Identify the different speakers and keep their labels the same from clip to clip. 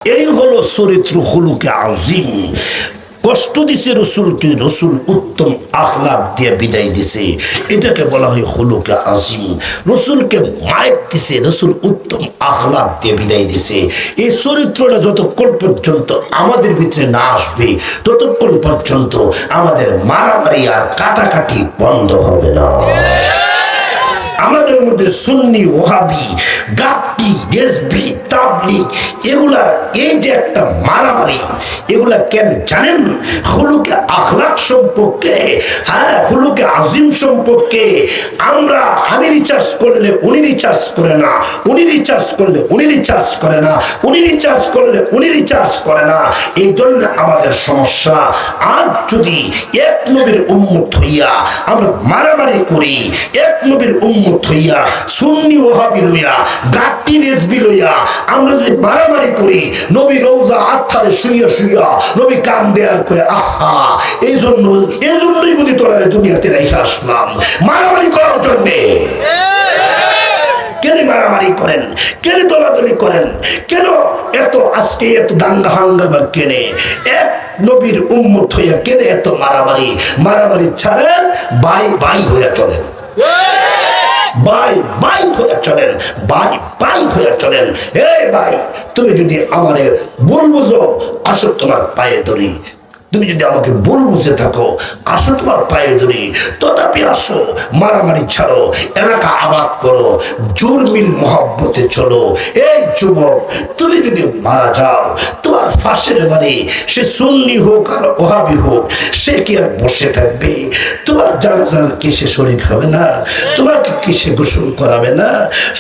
Speaker 1: এই হলো চরিত্র খুলুকে আজিম। কষ্ট দিছে রসুলকে, রসুল উত্তম আখলাক দিয়ে বিদায় দিছে, এটাকে বলা হয় খুলুকে আজিম। রসুলকে মায়ের দিছে, রসুল উত্তম আখলাক দিয়ে বিদায় দিছে। এই চরিত্রটা যতক্ষণ পর্যন্ত আমাদের ভিতরে না আসবে ততক্ষণ পর্যন্ত আমাদের মারামারি আর কাটাকাটি বন্ধ হবে না। আমাদের মধ্যে সুন্নি, ওহাবি, গাপ্তি, রেজবি, তাবলিগ এগুলা এই যে একটা মারামারি, এগুলা কেন জানেন? হুলুকে আখলাক সম্পর্কে, হ্যাঁ হুলুকে আজিম সম্পর্কে। আমি রিচার্জ করলে উনি রিচার্জ করে না, উনি রিচার্জ করলে উনি রিচার্জ করে না, উনি রিচার্জ করলে উনি রিচার্জ করে না। এই জন্য আমাদের সমস্যা। আর যদি এক নবীর উম্মত হইয়া আমরা মারামারি করি, এক নবীর উম্মত হইয়া সুন্নি ওহাবি লইয়া, গাট্টি রেজবি লইয়া আমরা যদি মারামারি করি, নবী রওজা আত্মারে শুইয়া শুইয়া নবী কান দেয়ার কয়ে আহা, এই জন্যই বুঝি তোরা দুনিয়াতে রেখে আসলাম মারামারি করার জন্যে। কেন মারামারি করেন? কেন দলাদলি করেন? কেন এত আজকে এত দাঙ্গা হাঙ্গামা? কেনে এক নবীর উম্মত হইয়া কেন এত মারামারি? মারামারি ছাড়েন, বাই বাই হইয়া চলেন, বাই বাই হয়ে চলেন, বাই বাই হয়ে চলেন। এই ভাই, তুমি যদি আমারে ভুল বুঝো, আসো তোমার পায়ে ধরি। তুমি যদি আমাকে ভুল বুঝে থাকো, আসো তোমার পায়ে ধরি। তথাপি আসো, মারামারি ছাড়ো, এলাকা আবাদ করো, জোর মিল মহব্বতে চলো। এই যুবক, তুমি যদি মারা যাও, তোমার ফাঁসের বাড়ি সে সুন্নি হোক আর ওহাবি হোক, সে কি আর বসে থাকবে? তোমার জানাজার কি সে শরীক হবে না? তোমাকে কি সে গোসল করাবে না?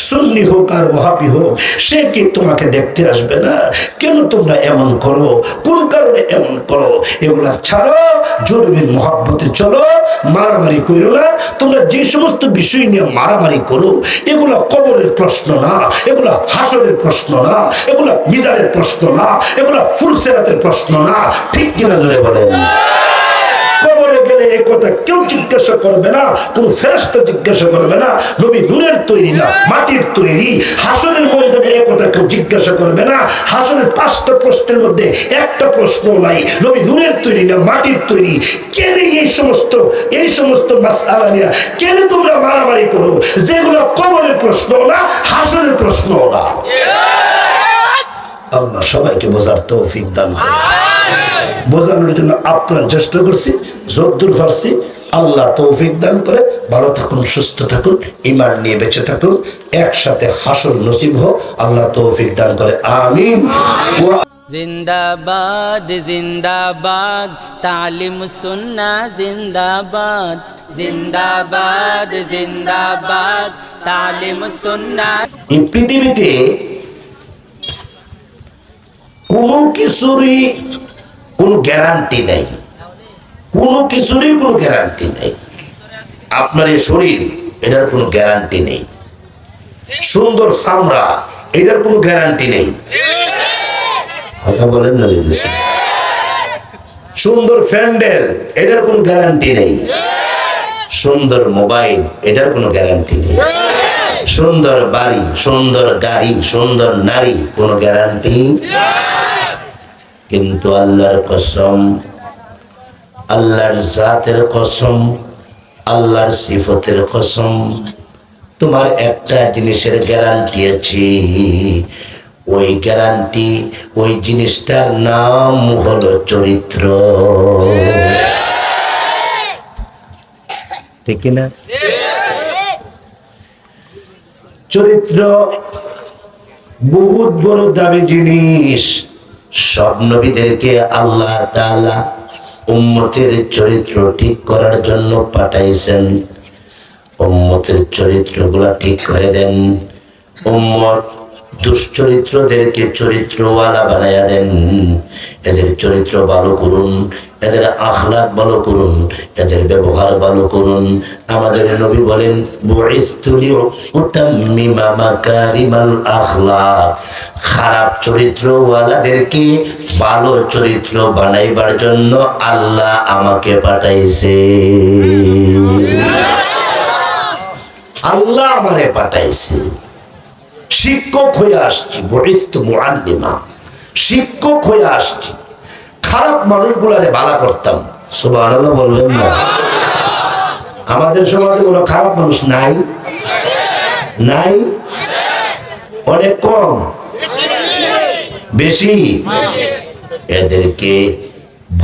Speaker 1: সুন্নি হোক আর ওহাবি হোক, সে কি তোমাকে দেখতে আসবে না? কেন তোমরা এমন করো? কোন কারণে এমন করো? এগুলা ছাড়ো, জরুরি মহব্বতে চলো, মারামারি করো না। তোমরা যে সমস্ত বিষয় নিয়ে মারামারি করো, এগুলা কবরের প্রশ্ন না, এগুলা হাসরের প্রশ্ন না, এগুলা মিজানের প্রশ্ন না, এগুলা ফুলসেরাতের প্রশ্ন না। ঠিক কিনা জোরে বলেন? কবরে গেলে এই কথা কেউ জিজ্ঞাসা করবে না, কোন ফেরেশতা জিজ্ঞাসা করবে না। নবী নূরের তৈরি না, মাটির তৈরি। হাসরের ময়দানে এই কথা কেউ জিজ্ঞাসা করবে না। হাসরের 5টা প্রশ্নের মধ্যে একটা প্রশ্ন নাই, নবী নূরের তৈরি না, মাটির তৈরি। কেন এই সমস্ত মাসআলা নিয়ে কেন তোমরা মারামারি করো, যেগুলো কবরের প্রশ্ন না, হাসরের প্রশ্ন না? আল্লাহ সবাইকে বোঝার তৌফিক দান করুন। বোঝানোর জন্য আপ্রাণ চেষ্টা করছি, যদ্দূর পারছি। আল্লাহ তৌফিক দান করে। ভালো থাকুন, সুস্থ থাকুন, ঈমান নিয়ে বেঁচে থাকুন, একসাথে হাসর নসিব হোক। আল্লাহ তৌফিক দান করে, আমিন।
Speaker 2: জিন্দাবাদ জিন্দাবাদ তালিম সুন্নাহ জিন্দাবাদ, জিন্দাবাদ জিন্দাবাদ তালিম সুন্নাহ।
Speaker 1: এই পৃথিবীতে কোনো কিছুরই কোনো গ্যারান্টি নেই, কোনো কিছুরই কোনো গ্যারান্টি নেই। আপনার এই শরীর, এটার কোনো গ্যারান্টি নেই। সুন্দর চামড়া, এটার কোনো গ্যারান্টি নেই। কথা বলেন না? সুন্দর প্যান্ডেল, এটার কোনো গ্যারান্টি নেই। সুন্দর মোবাইল, এটার কোনো গ্যারান্টি নেই। সুন্দর বাড়ি, সুন্দর গাড়ি, সুন্দর নারী, কোনো গ্যারান্টি। কিন্তু আল্লাহর কসম, আল্লাহর জাতের কসম, আল্লাহর সিফতের কসম, তোমার একটা জিনিসের গ্যারান্টি আছে। ওই গ্যারান্টি, ওই জিনিসটার নাম হলো চরিত্র। ঠিক না? চরিত্র বহুত বড় দামি জিনিস। সব নবীদেরকে আল্লাহ তাআলা উম্মতের চরিত্র ঠিক করার জন্য পাঠাইছেন। উম্মতের চরিত্রগুলা ঠিক করে দেন। উম্মত দুশ্চরিত্রদেরকে চরিত্রওয়ালা বানায়া দেন। এদের চরিত্র ভালো করুন, এদের আখলাক ভালো করুন, এদের ব্যবহার ভালো করুন। আমাদের নবী বলেন, বুইসতু লিউতাম্মিমা মাকারিমাল আখলাক। খারাপ চরিত্রওয়ালাদেরকে ভালো চরিত্র বানাইবার জন্য আল্লাহ আমাকে পাঠাইছে। আল্লাহ আমারে পাঠাইছে। শিক্ষক হয়ে আসছি, বুইসতু মুআল্লিমা। শিক্ষক হয়ে আসছি, খারাপ মানুষগুলারে ভালো করতাম। সুবহানাল্লাহ বলবেন না? আমাদের সমাজে কোনো খারাপ মানুষ নাই? নাই? অনেক কম? বেশি? এদেরকে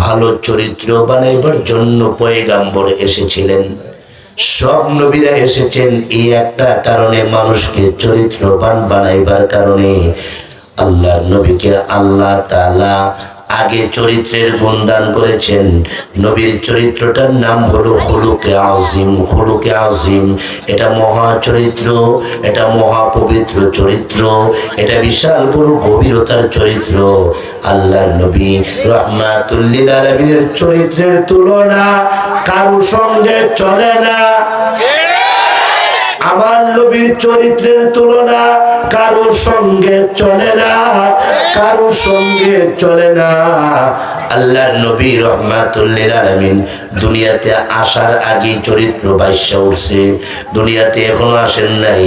Speaker 1: ভালো চরিত্র বানাইবার জন্য পয়গাম্বর এসেছিলেন। সব নবীরা এসেছেন এই একটা কারণে, মানুষকে চরিত্রবান বানাইবার কারণে। আল্লাহর নবীকে আল্লাহ তাআলা আগে চরিত্রের গুণদান করেছেন। নবীর চরিত্রটার নাম হলো খুলুকে আযীম। খুলুকে আযীম এটা মহা চরিত্র, এটা মহা পবিত্র চরিত্র, এটা বিশাল বড় গভীরতার চরিত্র। আল্লাহর নবী রাহমাতুল লিল আলামিনের চরিত্রের তুলনা কারো সঙ্গে চলে না। আমার নবীর চরিত্রের তুলনা কারো সঙ্গে চলে না, কারো সঙ্গে চলে না। আল্লাহর নবী রাহমাতুল লিল আলামিন দুনিয়াতে আসার আগে চরিত্র বাইশা উঠছে। দুনিয়াতে এখনো আসেন নাই,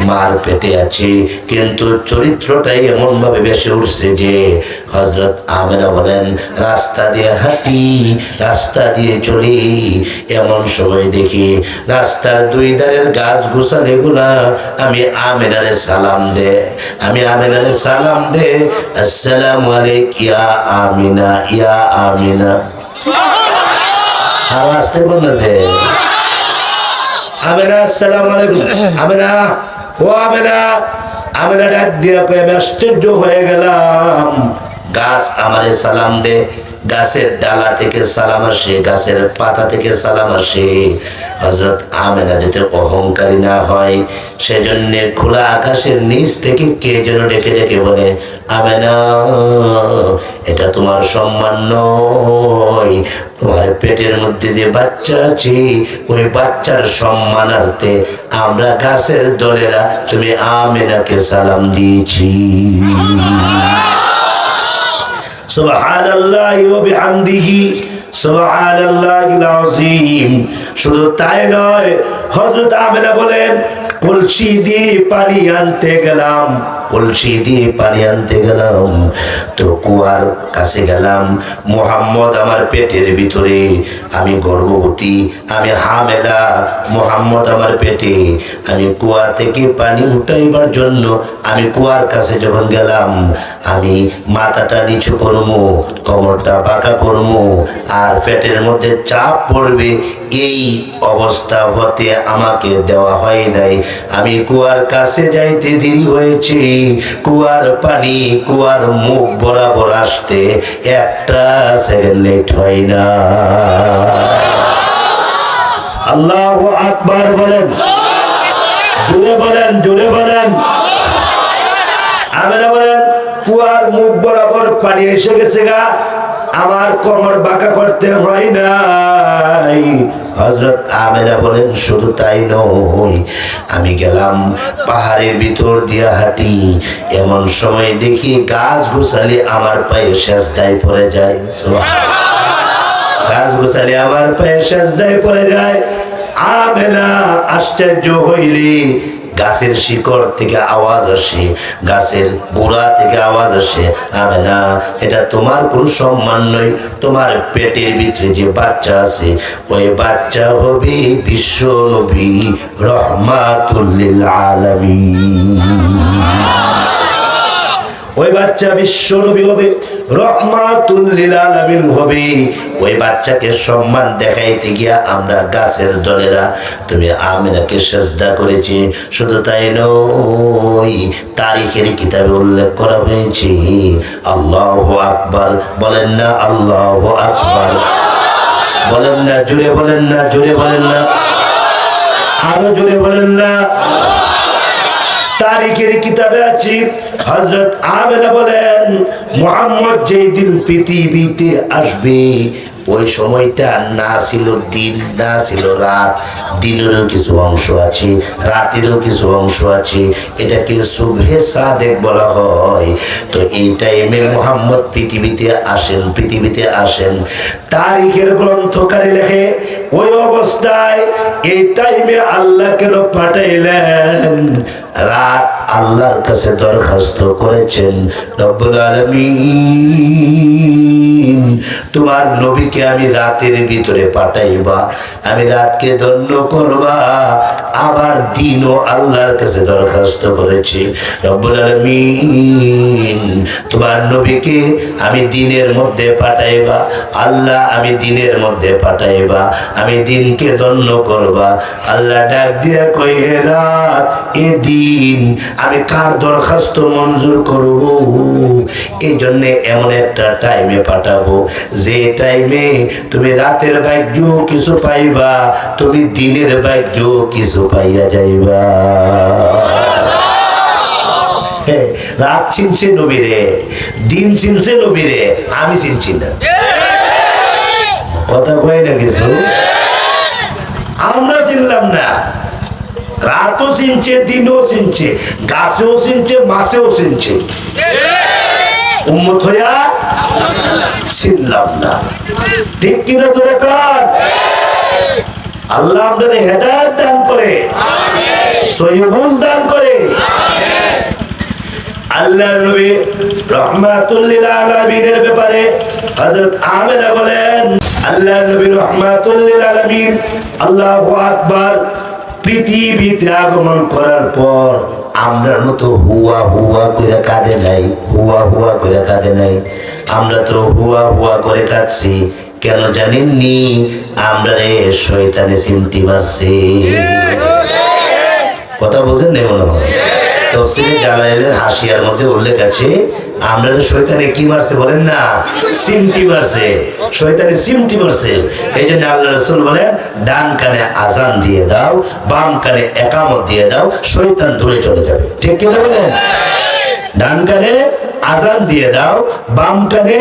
Speaker 1: মার পেটে আছে, কিন্তু চরিত্রটাই এমন ভাবে বেশি উঠছে যে হযরত আমেনা বলেন, রাস্তা দিয়ে হাঁটি, রাস্তা দিয়ে চলি, এমন সময় দেখি রাস্তার দুই ধারের গাছ গোছালে গুলা আমি আমেনারে সালাম দে, আমি আমেনারে সালাম দে, আসসালামু আলাইকুম ইয়া আমিনা, ইয়া আমিনা। আর আসতে বলনা দে আমেনা, আসসালামু আলাইকুম। আমেনা, ও আমেনা। আমেনা ডাক দিয়া কয়ে, আমি আশ্চর্য হয়ে গেলাম, গাছ আমারে সালাম দে। গাছের ডালা থেকে সালাম আসে, গাছের পাতা থেকে সালাম আসে। হযরত আমেনা যাতে অহংকারী না হয় সেজন্য খোলা আকাশের নিচ থেকে কে যেন ডেকে ডেকে বলে, আমেনা এটা তোমার সম্মান নয়, তোমার পেটের মধ্যে যে বাচ্চা আছে ওই বাচ্চার সম্মানার্থে আমরা গাছের দলেরা তুমি আমেনাকে সালাম দিয়েছি। সুবহানাল্লাহি ওয়া বিহামদিহি সুবহানাল্লাহিল আযীম। শুধু তাই নয়, হযরত আমেনা বলেন, কলসি দিয়ে পানি আনতে গেলাম, কলসি দিয়ে পানি আনতে গেলাম তো কুয়ার কাছে গেলাম। মুহাম্মদ আমার পেটের ভিতরে, আমি গর্ভবতী, আমি হামেলা, মুহাম্মদ আমার পেটে। আমি কুয়া থেকে পানি উঠাইবার জন্য আমি কুয়ার কাছে যখন গেলাম, আমি মাথাটা নিচু করবো, কোমরটা বাঁকা করবো, আর পেটের মধ্যে চাপ পড়বে, এই অবস্থা হতে আমাকে দেওয়া হয় নাই। আমি কুয়ার কাছে যাইতে দেরি হয়েছে, কুয়ার পানি কুয়ার মুখ বরাবর আসতে একটা সেকেন্ড লেট হয় না। আল্লাহু আকবার বলেন, জোরে বলেন, জোরে বলেন। আমেনা বলেন, কুয়ার মুখ বরাবর পানি এসে গেছে গা, আমার কোমর বাঁকা করতে হয় নাই। হযরত আমেনা বলেন, শুধু তাই নয়, আমি গেলাম পাহাড়ের ভিতর দিয়া হাঁটি, এমন সময় দেখি গাছ গোছালি আমার পায়ে সেজদায় পড়ে যায়। গাছ গোছালি আমার পায়ে সেজদায় পড়ে যায়। আমেনা আশ্চর্য হইলি, গাছের শিকড় থেকে আওয়াজ আসে, গাছের গোড়া থেকে আওয়াজ আসে, আমেনা এটা তোমার কোন সম্মান নয়, তোমার পেটের ভিতরে যে বাচ্চা আছে ওই বাচ্চা হবে বিশ্ব নবী রাহমাতুল লিল আলামিন। ওই বাচ্চা বিশ্ব নবী হবে, রাহমাতুল লিল আলামিন হবে। ওই বাচ্চাকে সম্মান দেখাইতে গিয়া আমরা গাছের দলেরা তুমি আমিনাকে সেজদা করেছি। শুধু তাই নয়, তারিখের কিতাবে উল্লেখ করা হয়েছে, আল্লাহু আকবার বলেন না, আল্লাহু আকবার বলেন না, জোরে বলেন না, জোরে বলেন না, আরো জোরে বলেন না। তারিখের কিতাবে আছে, হযরত আমেনা বলেন, মুহাম্মদ যেই দিন পৃথিবীতে আসবে ওই সময়টা না ছিল দিন, না ছিল রাত, দিনেরও কিছু অংশ আছে, রাতেরও কিছু অংশ আছে, এটাকে সুবহে সাদেক বলা হয়। তো এই টাইমে মুহাম্মদ পৃথিবীতে আসেন, পৃথিবীতে আসেন। তারিখের গ্রন্থকারী লেখে, ওই অবস্থায় এই টাইমে আল্লাহ কেন পাঠাইলেন? রাত আল্লাহর কাছে দরখাস্ত করেছেন, রব্বুল আলামিন তোমার নবীকে আমি রাতের ভিতরে পাঠাইবা, আমি রাতকে ধন্য করবা। আবার দিনও আল্লাহর কাছে দরখাস্ত করেছি, রব্বুল আলামিন তোমার নবীকে আমি দিনের মধ্যে পাঠাইবা, আল্লাহ আমি দিনের মধ্যে পাঠাইবা, আমি দিনকে ধন্য করবা। আল্লাহ ডাক দিয়া কই, হে রাত, এ দিন আমি কার দরখাস্ত মঞ্জুর করব? এই জন্য এমন একটা টাইমে পাঠাবো যে টাইমে তুমি রাতের ভাগ্য কিছু পাইবা, তুমি দিনের ভাগ্য কিছু পাইয়া যাইবা। রাত চিনছে নবীরে, দিন চিনছে নবীরে, আমি চিনছি না। কথা কয় না কিছু, আমরা চিনলাম না। রাতও চিনছে, দিনও চিনছে, গাছেও চিনছে, মাছেও চিনছে, উম্মত হইয়া চিনলাম না। ঠিক কিনা তোরা কার? আল্লাহ আপনার হেদায়েত দান করে, সহিহ বুঝ দান করে। আল্লাহর নবী রাহমাতুল লিল আলামিনের ব্যাপারে হযরত আমেনা বলেন, আল্লাহর নবী রাহমাতুল লিল আলামিন আল্লাহু আকবার পৃথিবীতে আগমন করার পর আমরার মতো হুয়া হুয়া করে কাঁদে নাই, হুয়া হুয়া করে কাঁদে নাই। আমরা তো হুয়া হুয়া করে কাঁদছি কেন জানেননি? আমরা রে শয়তানে চিমটি মারছে। কথা বুঝেন না মনে হয়? তাফসীরে জালালাইনের হাসিয়ার মধ্যে উল্লেখ আছে, আমরা শয়তানে কি মারছে বলেন না? চিমটি মারছে, শয়তানে চিমটি মারছে। এই জন্য আল্লাহ রাসূল বলেন, ডান কানে আজান দিয়ে দাও, বাম কানে একামত দিয়ে দাও, শয়তান দূরে চলে যাবে। ঠিক কি বলেন? ডান কানে আজান দিয়ে দাও, বাম কানে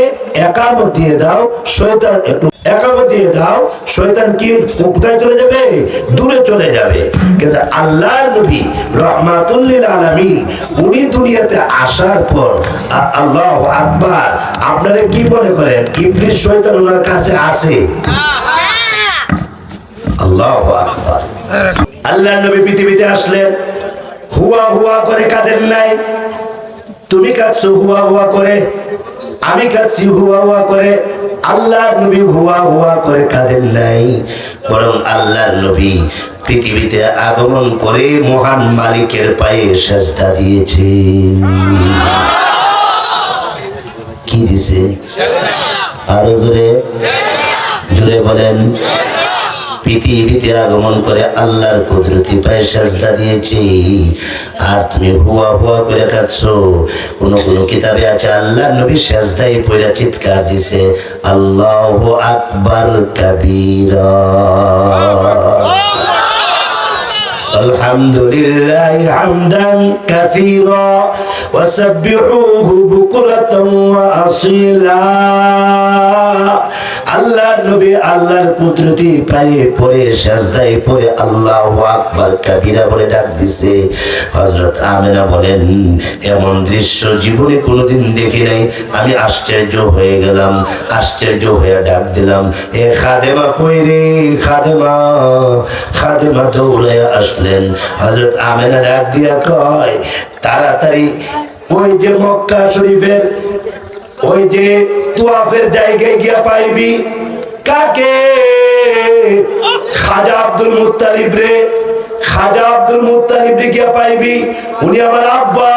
Speaker 1: একামত দিয়ে দাও, শয়তান একটু একামত দিয়ে দাও, শয়তান কি কোথায় চলে যাবে? দূরে চলে যাবে। কিন্তু আল্লাহর নবী রাহমাতুল লিল আলামিন উনি দুনিয়াতে আসার পর আল্লাহু আকবার, আপনারা কি মনে করেন ইবলিস শয়তান ওনার কাছে আছে? আল্লাহু আকবার। আল্লাহর নবী পৃথিবীতে আসলেন, হুয়া হুয়া করে কাঁদেন নাই। তুমি কাঁদছো হুয়া হুয়া করে, আমি কাঁদছি হুয়া হুয়া করে। আল্লাহর নবী হুয়া হুয়া করে কাঁদেন নাই, বরং আল্লাহর নবী পৃথিবীতে আগমন করে মহান মালিকের পায়ে সেজদা দিয়েছে। কি দিছে? আরো জোরে জোরে বলেন। পৃথিবীতে আগমন করে আল্লাহর কুদরতি পায়ে সেজদা দিয়েছি, আর তুমি হুয়া হুয়া করে কাঁদছো। কোন কোন কিতাবে আছে আল্লাহর নবী সেজদায় পড়ে চিৎকার দিছে, আল্লাহু আকবার কাবীরা, আলহামদুলিল্লাহি হামদান কাসীরা ওয়া সাব্বিহুহু বুকরাতান ওয়া আসীলা। আল্লাহর নবী আল্লাহর কুদরতি পায়ে পড়ে সেজদায় পড়ে আল্লাহু আকবার কাবীরা বলে ডাক দিছে। হযরত আমেনা বলেন, এমন দৃশ্য জীবনে কোনোদিন দেখি নাই। আমি আশ্চর্য হয়ে গেলাম, আশ্চর্য হয়ে ডাক দিলাম, এ খাদেমা কই রে? খাদেমা, খাদেমা দৌড়ে আসলেন। হযরত আমেনা ডাক দিয়া কয়, তাড়াতাড়ি ওই যে মক্কা শরীফের ওই যে তুয়াফের জায়গায় গিয়া পাইবি। কাকে? খাজা আব্দুল মুত্তালিব রে, খাজা আব্দুল মুত্তালিব রে গিয়া পাইবি। উনি আমার আব্বা,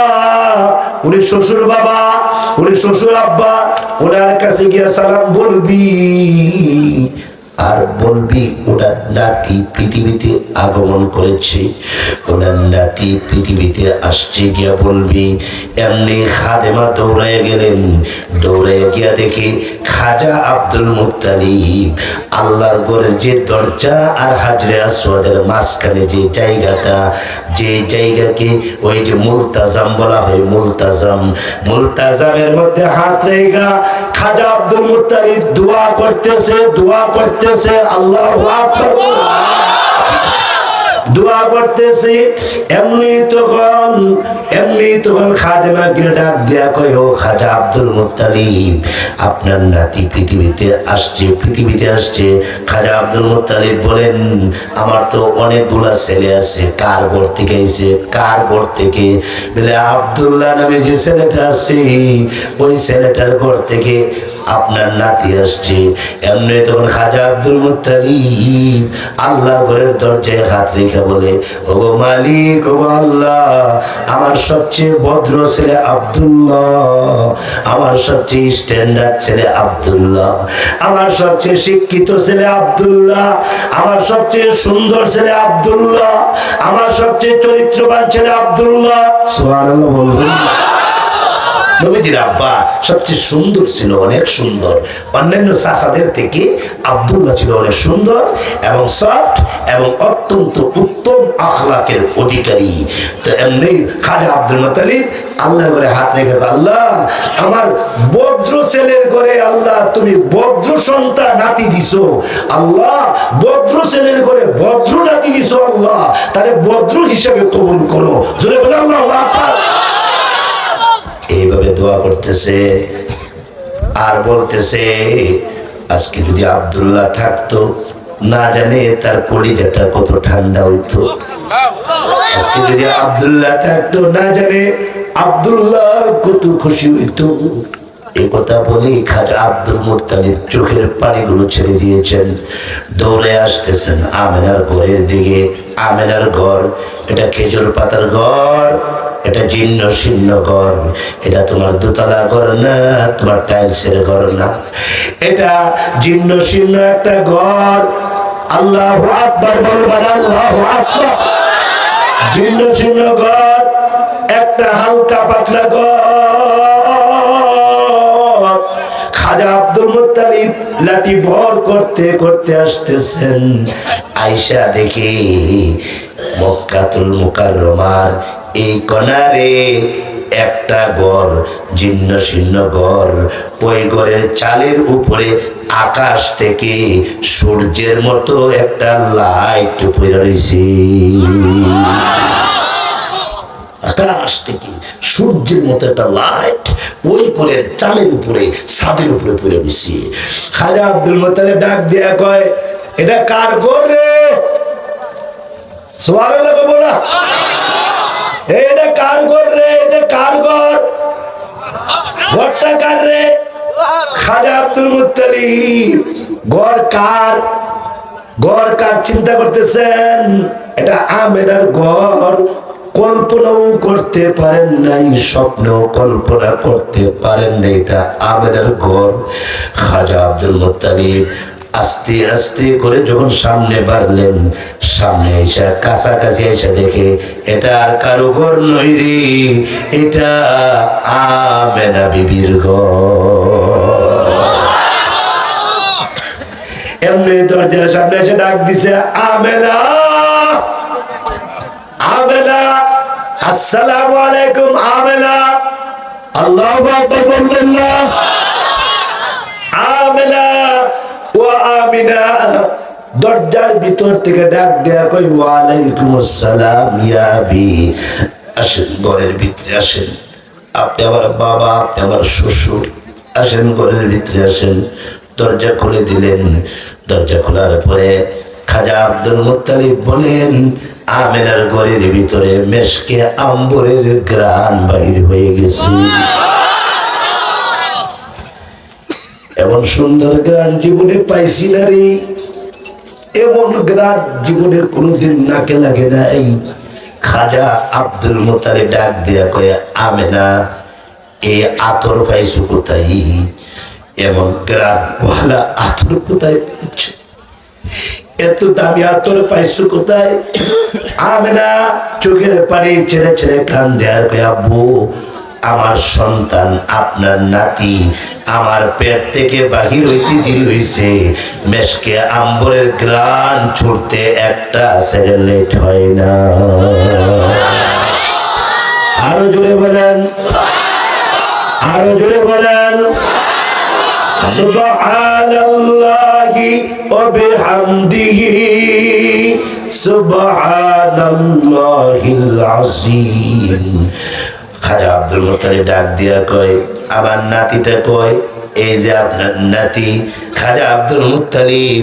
Speaker 1: উনি শ্বশুর বাবা, উনি শ্বশুর আব্বা। ওনার কাছে গিয়া সালাম বলবি, আর বলবি ওনার নাতি পৃথিবীতে আগমন করেছে, ওনার নাতি পৃথিবীতে আসছে। গিয়া বলবি। এমনি খাদেমা দৌড়াইয়া গেলেন, দৌড়াইয়া গিয়া দেখি খাজা আব্দুল মুত্তালিব আল্লাহর ঘরের যে দরজা আর হাজরে আসওয়াদের মাঝখানে যে জায়গাটা, যে জায়গাকে ওই যে মুলতাজাম বলা হয়, মুলতাজাম, মুলতাজামের মধ্যে হাত রেখা খাজা আব্দুল মুত্তালিব দোয়া করতেছে, দোয়া করতেছে। আল্লাহু আকবার। দোয়া করতেছি। এমনি তখন খাদেমাকে ডাক দেয়া কয়, ও খাজা আব্দুল মুত্তালিব, আপনার নাতি পৃথিবীতে আসছে। খাজা আব্দুল মুত্তালিব বলেন, আমার তো অনেকগুলা ছেলে আছে। কার ঘর থেকে আইছে? কার ঘর থেকে? বলে আব্দুল্লাহ নামে যে ছেলেটা আছে, ওই ছেলেটার ঘর থেকে আপনার নাতি আসছে। এমনি তখন খাজা আব্দুল মুত্তালিব আল্লাহর ঘরের দরজায় হাত রেখে বলে, ওগো মালিক, ওগো আল্লাহ, আমার সবচেয়ে ভদ্র ছেলে আব্দুল্লাহ, আমার সবচেয়ে স্ট্যান্ডার্ড ছেলে আব্দুল্লাহ, আমার সবচেয়ে শিক্ষিত ছেলে আব্দুল্লাহ, আমার সবচেয়ে সুন্দর ছেলে আব্দুল্লাহ, আমার সবচেয়ে চরিত্রবান ছেলে আব্দুল্লাহ। সুবহানাল্লাহ বলবেন। নবীজির আব্বা সবচেয়ে সুন্দর ছিল, অনেক সুন্দর। অন্যান্য চাচাদের থেকে আব্দুল্লাহ ছিল অনেক সুন্দর এবং সফট এবং অত্যন্ত উত্তম আখলাকের অধিকারী। তো এমনি খাজা আব্দুল মুত্তালিব আল্লাহর ঘরে হাত রেখে, আল্লাহ, আমার বদ্র ছেলের ঘরে আল্লাহ তুমি বদ্র সন্তান নাতি দিছো, আল্লাহ বদ্র ছেলের ঘরে বদ্র নাতি দিছো, আল্লাহ তারে বদ্র হিসাবে কবুল করো। জোরে বলে আল্লাহু আকবার। এইভাবে দোয়া করতেছে আর বলতেছে, আজকে যদি আব্দুল্লাহ থাকতো, না জানে তার কলিজাটা কত ঠান্ডা হইতো। আজকে যদি আব্দুল্লাহ থাকতো, না জানে আব্দুল্লাহ কত খুশি হইতো। এই কথা বলি খাজা আব্দুল মুত্তালিব চোখের পানিগুলো ছেড়ে দিয়েছেন, দৌড়ে আসতেছেন আমেনার ঘরের দিকে। আমেনার ঘর, এটা খেজুর পাতার ঘর, এটা জীর্ণ শীর্ণ ঘর। এটা তোমার দোতলা ঘর না, তোমার টাইলসের ঘর না, এটা জীর্ণ শীর্ণ একটা ঘর। আল্লাহু আকবার বলবেন, আল্লাহু আকবার। জীর্ণ শীর্ণ ঘর, একটা হালকা পাতলা ঘর। খাজা আব্দুল মুত্তালিব লাঠি ভর করতে করতে আসতেছেন। আয়েশা দেখে মক্কাতুল মুকাররমার এই কনারে একটা ঘর, জীর্ণ শীর্ণ ঘর। ওই ঘরের চালের উপরে আকাশ থেকে সূর্যের মতো একটা লাইট পড়ে রয়েছে। আকাশ থেকে সূর্যের মতো একটা লাইট ওই করে চালের উপরে, ছাদের উপরে পড়ে রয়েছে। খাজা আব্দুল মুত্তালিব ডাক দেয়া কয়, এটা কার ঘর রে? সুবহানাল্লাহ বলা, এটা কার ঘর রে? এটা কার ঘর? ঘরটা কার রে? খাজা আব্দুল মুত্তালিব ঘর কার? ঘর কার চিন্তা করতেছেন? এটা আমেনার ঘর। কল্পনাও করতে পারেন নাই, স্বপ্নেও কল্পনা করতে পারেন নাই এটা আমেনার ঘর। খাজা আব্দুল মুত্তালিব আস্তে আস্তে করে যখন সামনে বাড়লেন, সামনে এসে কাছাকাছি এসে দেখে এটা আর কারো ঘর নই রে, এটা আমেনা বিবির ঘর। এমনি দরজার সামনে এসে ডাক দিছে, আমেনা, আমেনা, আসসালামু আলাইকুম আমেনা। আল্লাহু আকবার বলবেন না? আমেনা, ও আমিনা। দরজার ভিতর থেকে ডাক দেয়া কই, ওয়ালাইকুম আসসালাম ইয়া আবি। আসেন ঘরের ভিতরে আসেন, আপনি আমার বাবা, আপনি আমার শ্বশুর, আসেন ঘরের ভিতরে আসেন। দরজা খুলে দিলেন। দরজা খোলার পরে খাজা আব্দুল মুত্তালিব বলেন, আমেনার ঘরের ভিতরে মেশকে আম্বরের ঘ্রাণ বাহির হয়ে গেছে। এমন সুন্দর ঘ্রাণ জীবনে পাইছি না রে, এমন ঘ্রাণ জীবনে কোনোদিন নাকে লাগে নাই। খাজা আব্দুল মুত্তালিব ডাক দিয়া কয়ে, আমেনা, এ আতর পাইছো কোথায়? এমন ঘ্রাণ ওয়ালা আতর কোথায় পেয়েছো? এত দামি আতর পাইছো কোথায়? আমেনা চোখের পানি ছেড়ে ছেড়ে কান্দে আর কয়ে, আব্বু, আমার সন্তান, আপনার নাতি আমার পেট থেকে বাহির হইতে দেরি হইছে। মেশকে আম্বরের ঘ্রাণ ছুটতে একটা সেকেন্ড লেট হয় না। আরো জোরে বলেন, আরো জোরে বলেন। সুবহানাল্লাহি ওয়া বিহামদিহি সুবহানাল্লাহিল আযীম। খাজা আব্দুল মুত্তালিব ডাক দিয়া কয়, আমার নাতিটা কয়? এই যে আপনার নাতি। খাজা আব্দুল মুত্তালিব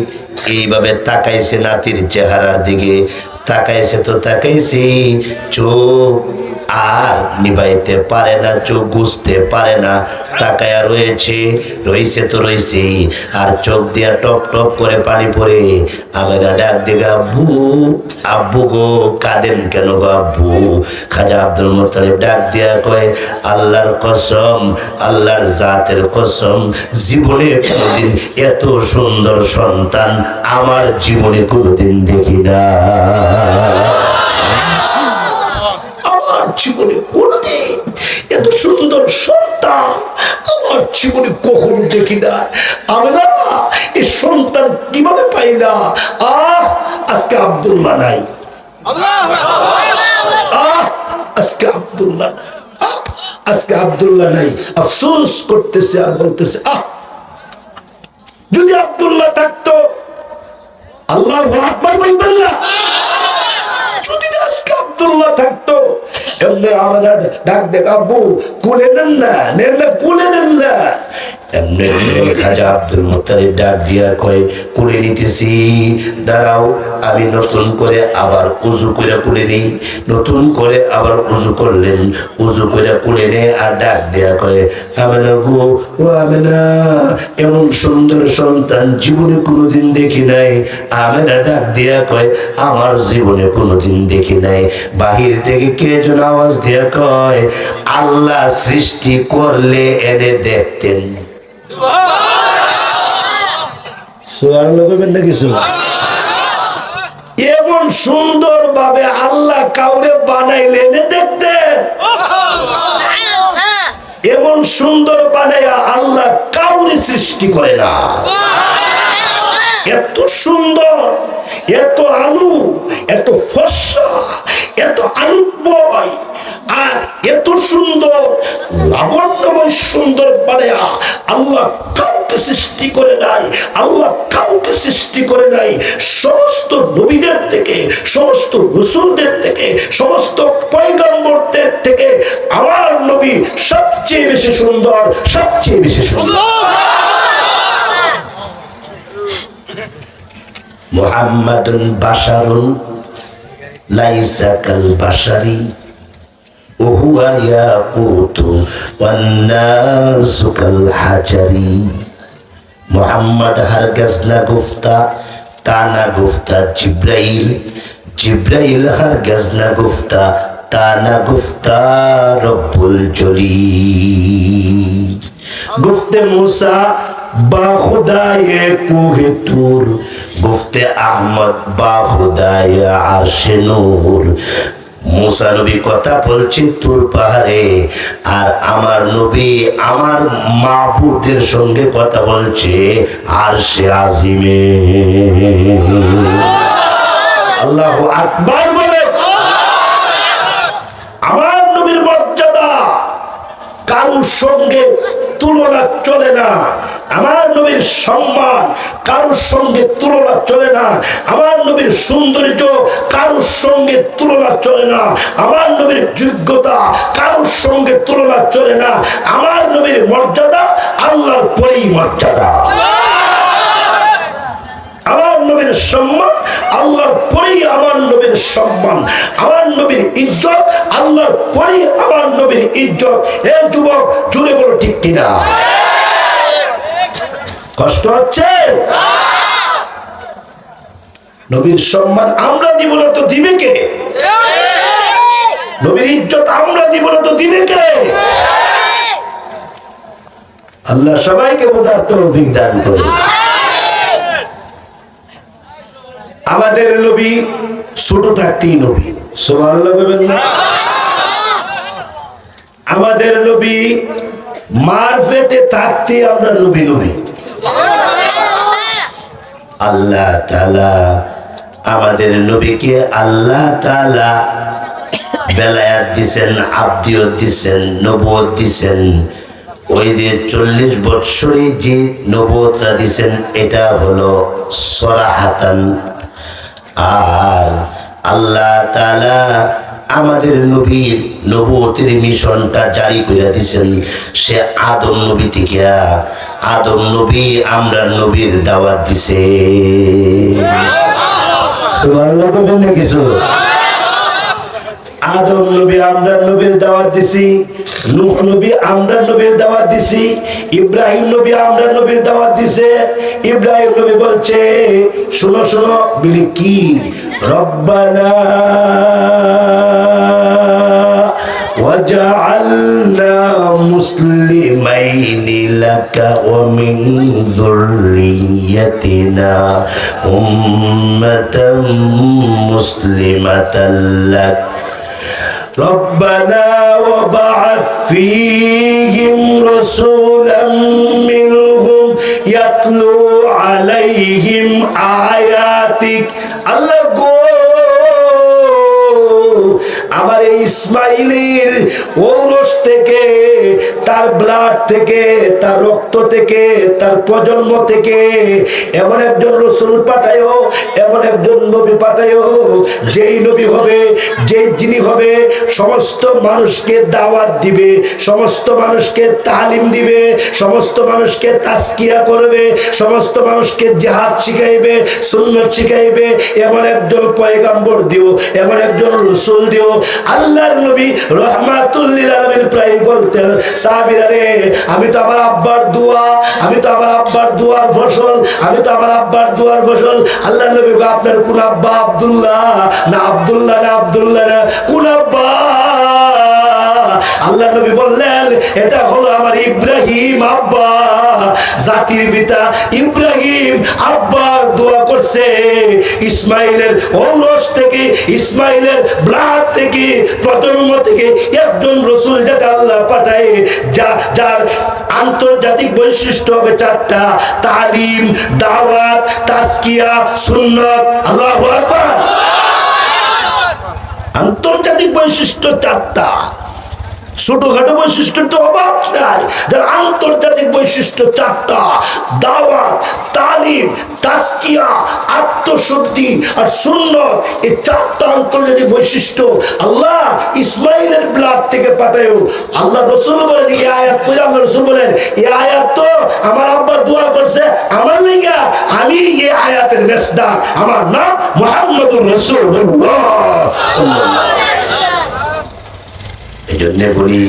Speaker 1: এইভাবে তাকাইছে নাতির চেহারার দিকে, তাকাইছে তো তাকাইছে, চোখ আর নিবাইতে পারে না, চোখ বুঝতে পারে না, তাকায়া রয়েছে তো রয়েছে, আর চোখ দিয়া টপ টপ করে পানি পড়ে। আমেরা ডাক দিকে, আব্বু আব্বু গো, কাঁদেন কেন গো আব্বু? খাজা আব্দুল মুত্তালিব ডাক দিয়া কয়, আল্লাহর কসম, আল্লাহর জাতের কসম, জীবনে কোনোদিন এত সুন্দর সন্তান আমার জীবনে কোনোদিন দেখি না। জীবনে কোনদিন এত সুন্দর সন্তান আমার জীবনে কখনো দেখি না। আমরা এই সন্তান কিভাবে পাইলা? আজকে আব্দুল্লাহ নাই, আজকে আব্দুল্লাহ নাই, আজকে আব্দুল্লাহ নাই। আফসোস করতেছে আর বলতেছে, যদি আব্দুল্লাহ থাকতো, আল্লাহু আকবার বলবেন না? যদি আজকে আব্দুল্লাহ থাকতো, এমনি আমরা ডাক দেখ, আব্বু কুলে নেন না, নেন না, কুলে নেন না। এমনি খাজা আব্দুল মুত্তালিব ডাক দিয়া কয়, কুলে নিতেছি, দাঁড়াও, আমি নতুন করে আবার উজু করে কুলে নিই। নতুন করে আবার উজু করলেন, উজু করে কুলে নে, আর ডাক দিয়া কয়, আমেনা গো, ও আমেনা, এমন সুন্দর সন্তান জীবনে কোনোদিন দেখি নাই। আমেনা ডাক দিয়া কয়, আমার জীবনে কোনোদিন দেখি নাই। বাহির থেকে কে যেন আওয়াজ দিয়া কয়, আল্লাহ সৃষ্টি করলে এনে দেখতেন। এমন সুন্দর ভাবে আল্লাহ কাউরে বানাইলে এনে দেখতেন। এমন সুন্দর বানাইয়া আল্লাহ কাউরে সৃষ্টি করে না। এত সুন্দর, এত আলু, এত ফর্সা, এত আলোকময়, আর এত সুন্দর লাবণ্যময় সুন্দর বানায়া আল্লাহ কাউকে সৃষ্টি করে নাই। আল্লাহ কাউকে সৃষ্টি করে নাই। সমস্ত নবীদের থেকে, সমস্ত রাসূলদের থেকে, সমস্ত পয়গম্বরদের থেকে আমার নবী সবচেয়ে বেশি সুন্দর, সবচেয়ে বেশি সুন্দর। মুহাম্মাদুন বাশারুন লাইসা কাল বাশারি ওয়া হুয়া ইয়াকুতু ওয়ান নাসু কাল হাজারি। মুহাম্মদ হারগিজ না গুফতা, তা না গুফতা জিব্রাইল, জিব্রাইল হারগিজ না গুফতা, তা না গুফতা রব্বুল জলিল। গুফতে मूसा बा खुदाए कोहे तूर, गुफ्ते अहमद बा खुदाए आरशे नूर। मूसा नबी কথা বলছে তুর পাহাড়ে, আর আমার নবী আমার মাবুদের সঙ্গে কথা বলছে আরশে আজিমে। আল্লাহু আকবার বলে। আমার নবীর মর্যাদা কারোর সঙ্গে তুলনা চলে না। আমার নবীর সম্মান কারোর সঙ্গে তুলনা চলে না। আমার নবীর সৌন্দর্য কারোর সঙ্গে তুলনা চলে না। আমার নবীর যোগ্যতা কারোর সঙ্গে তুলনা চলে না। আমার নবীর মর্যাদা আল্লাহর পরেই মর্যাদা। আমার নবীর সম্মান আল্লাহর পরেই আমার নবীর সম্মান। আমার নবীর ইজ্জত আল্লাহর পরেই আমার নবীর ইজ্জত। এ যুবক, জুড়ে বলো ঠিক কিনা? কষ্ট হচ্ছে? নবীর সম্মান আমরা দিব না তো দিবে কে? নবীর ইজ্জত আমরা দিব না তো দিবে কে? আল্লাহ সবাইকে বোঝার তৌফিক দান করুন। আমাদের নবী ছোট থাকতেই নবী, সুবহানাল্লাহ বলবেন না? আমাদের নবী মার পেটে থাকতে আমরা নবী নবী। আল্লাহ তাআলা আমাদের নবীকে আল্লাহ তাআলা বেলায়াত দিছেন, আব্দিয়ত দিছেন, নবুয়ত দিছেন। ওই যে 40 বৎসরে যে নবুয়তটা দিয়েছেন এটা হলো সরাহাতান। আর আল্লাহ তাআলা আমাদের নবীর নবুয়তের মিশনটা জারি করে দিয়েছেন সে আদম নবী থেকে। আদম নবী আমরা নবীর দাওয়াত দিছে। সুবহানাল্লাহ বলেন না কিছু? আদম নবী আমরা নবীর দাওয়াত দিছি, নূহ নবী আমরা নবীর দাওয়াত দিছি, ইব্রাহিম নবী আমরা নবীর দাওয়াত দিছে। ইব্রাহিম নবী বলছে শোনো শোনো, বলি কি? রব্বানা ওয়াজআলনা মুসলিমাইনি লাকা ওয়া মিন যুররিয়্যাতিনা উম্মাতাম মুসলিমাতাল লাক ربنا وبعث فيهم رسولا منهم يتلو عليهم آياتك الله গো আমার ইসমাইলের ঔরস থেকে, তার ব্লাড থেকে, তার রক্ত থেকে, তার প্রজন্ম থেকে এমন একজন রসুল পাঠায়ো, এমন একজন নবী পাঠায়ো, যেই নবী হবে, যিনি হবে সমস্ত মানুষকে দাওয়াত দিবে, সমস্ত মানুষকে তালিম দিবে, সমস্ত মানুষকে তাসকিয়া করবে, সমস্ত মানুষকে জিহাদ শিখাইবে, সুন্নাত শিখাইবে। এমন একজন পয়গম্বর দিও, এমন একজন রসুল দিও। আল্লাহর নবী রাহমাতুল লিল আলামিন প্রায় বলতেন, সাহাবীরা রে, আমি তো আমার আব্বার দোয়া, আমি তো আমার আব্বার দোয়ার ফসল, আমি তো আমার আব্বার দোয়ার ফসল। আল্লাহর নবী গো, আপনার কোন আব্বা? আব্দুল্লাহ না আব্দুল্লাহ না আব্দুল্লাহ না, কোন আব্বা? আল্লাহ নবী বললেন এটা হলো আমার ইব্রাহিম আব্বা, জাতির পিতা ইব্রাহিম আব্বা দোয়া করছে ইসমাইলের ঔরস থেকে, ইসমাইলের ব্লাড থেকে, প্রজন্ম থেকে একজন রসুল যাতে আল্লাহ পাঠায়, যার আন্তর্জাতিক বৈশিষ্ট্য হবে 4টা: তালিম, দাওয়াত, তাজকিয়া, সুন্নাত। আল্লাহু আকবার। আন্তর্জাতিক বৈশিষ্ট্য 4টা, ছোটখাটো বৈশিষ্ট্য তো অভাব নাই। যার আন্তর্জাতিক বৈশিষ্ট্য 4টা: দাওয়াত, তালিম, তাজকিয়া, আত্মশুদ্ধি আর সুন্নাত। এই 4টা আন্তর্জাতিক বৈশিষ্ট্য আল্লাহ ইসমাইলের ব্লাড থেকে পাঠায়ো। আল্লাহ রসুল বলেন এই আয়াত পড়ে, আল্লাহ রসুল বলেন এই আয়াত তো আমার আব্বা দোয়া করছে আমার লাগা, আমি এই আয়াতের মেসদাক, আমার নাম মুহাম্মদুর রাসূলুল্লাহ সাল্লাল্লাহু আলাইহি ওয়াসাল্লাম। এই জন্য বলি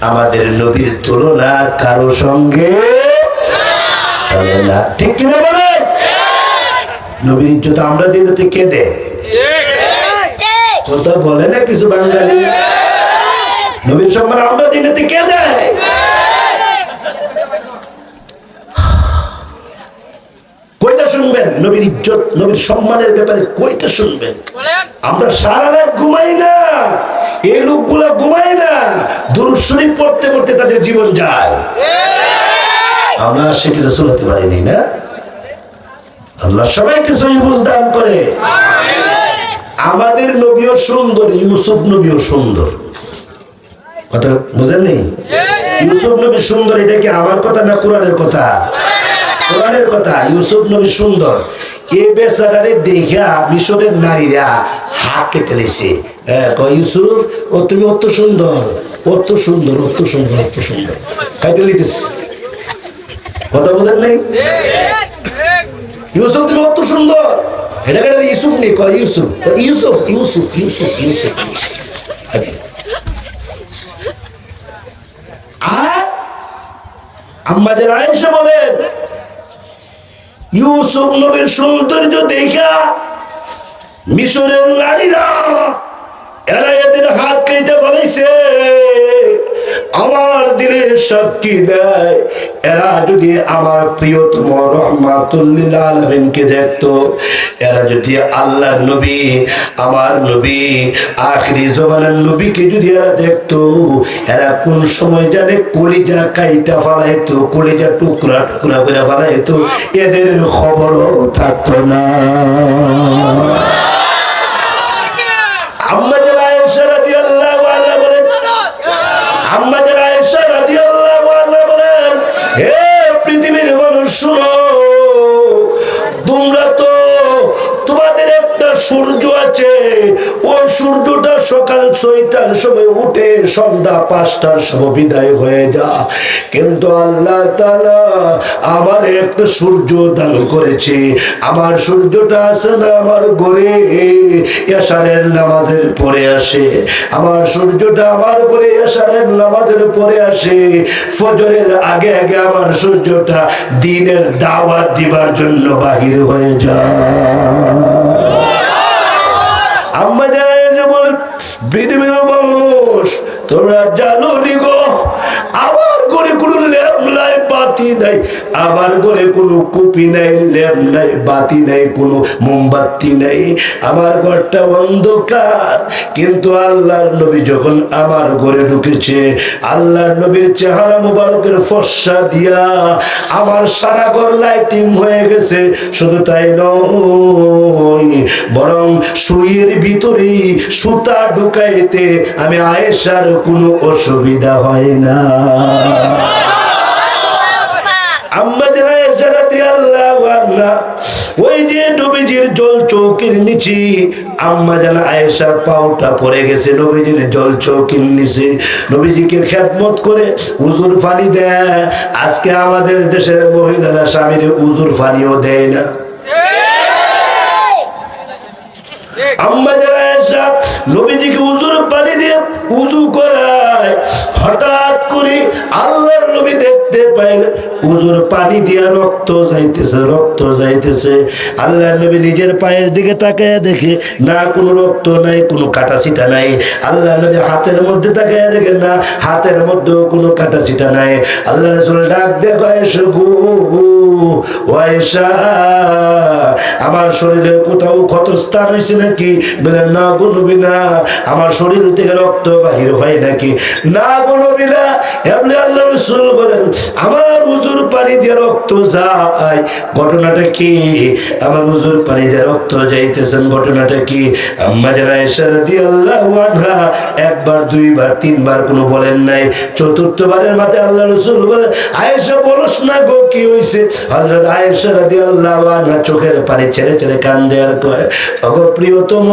Speaker 1: আমাদের নবীর তুলনা কারো সঙ্গে চলে না, ঠিক কিনা বলেন? নবীর ইজ্জত আমরা দিতে কে দেয়? কথা বলে না কিছু বাঙালি? নবীর সম্মান আমরা দিতে কে দেয়? কয়টা শুনবেন নবীর ইজ্জত, নবীর সম্মানের ব্যাপারে কয়টা শুনবেন? আমরা সারা রাত ঘুমাই না, এই লোকগুলা ঘুমায় না, দুরূদ শরীফ পড়তে পড়তে তাদের জীবন যায়। আমরা আশিকি রাসূল হতে পারিনি না? আল্লাহ সবাইকে সহিহ বুঝ দান করে। আমাদের নবীও সুন্দর, ইউসুফ নবীও সুন্দর। কথা বুঝেন নেই? ইউসুফ নবী সুন্দর, এটা কি আমার কথা না কোরআনের কথা? কোরআনের কথা। ইউসুফ নবী সুন্দর, এ বেচারারে দেখা মিশরের নারীরা হাত কেটে লেছে। ইউসুফ ও তুমি অত সুন্দর, অত সুন্দর, অত সুন্দর, অত সুন্দর, কাইটে লিখেছে। কথা বোঝেন নাই? ইউসুফ তুমি অত সুন্দর, এটা কেন ইউসুফ নেই, কয় ইউসুফ, ইউসুফ ইউসুফ ইউসুফ ইউসুফ। আর আম্মা জান আয়েশা বলেন ইউসুফ নবীর সৌন্দর্য দেখা মিশরের নারীরা এরা এদের হাত কেটে বলেছে। আমার দিলে সাক্ষী দেয়, এরা যদি আমার প্রিয়তম রাহমাতুল লিল আলামিনকে দেখতো, এরা যদি আল্লাহর নবী, আমার নবী, আখিরি জামানার নবীকে যদি এরা দেখতো, এরা কোন সময় জানে কলিজা কাইটা ফালাইতো, কলিজা টুকরা টুকরা করে ফালাইতো, এদের খবরও থাকতো না। আম্মা জান আয়েশা রাদিয়াল্লাহু আনহা বলেন, আম্মা জান আয়েশা রাদিয়াল্লাহু আনহা বলেন পৃথিবীর মানুষ শুনো, তোমরা তো তোমাদের একটা সূর্য আছে, ওই সূর্যটা সকাল 6টার সময় উঠে সন্ধ্যা 5টার সময় বিদায় হয়ে যা, কিন্তু আল্লাহ তাআলা আমার একটা সূর্য দান করেছে। আমার সূর্যটা আছে না আমার ঘরে এশারের নামাজের পরে আসে, আমার সূর্যটা আমার ঘরে এশারের নামাজের পরে আসে, ফজরের আগে আগে আমার সূর্যটা দিনের দাওয়াত দিবার জন্য বাহির হয়ে যায়। আম্মা জানায় যে বল, পৃথিবীর মানুষ তোমরা জানো নি গো, আমার ঘরে কোনো ল্যাম্প নাই, বাতি নাই, আমার ঘরে কোনো কুপি নাই, ল্যাম্প নাই, বাতি নাই, কোনো মোমবাতি নাই, আমার ঘরটা অন্ধকার। কিন্তু আল্লাহর নবী যখন আমার ঘরে ঢুকেছে, আল্লাহর নবীর চেহারা মুবারকের ফর্সা দিয়া আমার সারা ঘর লাইটিং হয়ে গেছে। শুধু তাই নয়, বরং সুইয়ের ভিতরে সুতা ঢুকাইতে আমি আয়েশার কোনো অসুবিধা হয় না। আম্মা জান আয়েশা রাদিয়াল্লাহু আনহা ওই যে নবীজির জল চৌকির নিচে আম্মা জান আয়েশার পাউটা পড়ে গেছে নবীজির জল চৌকির নিচে, নবীজিকে খেদমত করে উজুর পানি দেয়। আজকে আমাদের দেশের মহিলারা স্বামীর উজুর পানিও দেয় না। আম্মা জান আয়েশা নবীজিকে উজুর পানি দিয়ে উজু করায়, হঠাৎ করে আল্লাহর নবী দেখতে পাইলেন উজুর পানি দিয়া রক্ত যাইতেছে, রক্ত যাইতেছে। আল্লাহর নবী নিজের পায়ের দিকে তাকায় দেখে না কোনো রক্ত নাই, কোনো কাটা ছিটা নাই। আল্লাহর নবী হাতের মধ্যে তাকায় দেখে না হাতের মধ্যেও কোনো কাটা ছিটা নাই। আল্লাহ রাসূল ডাক দিয়ে আয়েশা গো, ও আয়েশা, আমার শরীরের কোথাও ক্ষতস্থান হয়েছে নাকি? বলেন না গো নবী না, আমার শরীর থেকে রক্ত বাহির হয় নাকি? না গো নবী না। এমনি আল্লাহ রাসূল বলেন আমার উজুর পানি দিয়ে রক্ত যায়, ঘটনাটা কি? আমার উজুর পানি দিয়ে রক্ত যাইতেছেন, ঘটনাটা কি? আম্মা জান আয়েশা রাদিয়াল্লাহু আনহা একবার দুইবার তিনবার কোনো বলেন নাই, চতুর্থবারের মাথায় আল্লাহ রাসূল বলেন আয়েশা বলস না গো কি হইছে? হযরত আয়েশা রাদিয়াল্লাহু আনহা চোখের পানি ছেড়ে ছেড়ে কান্দে আর কয়, ওগো প্রিয়তম,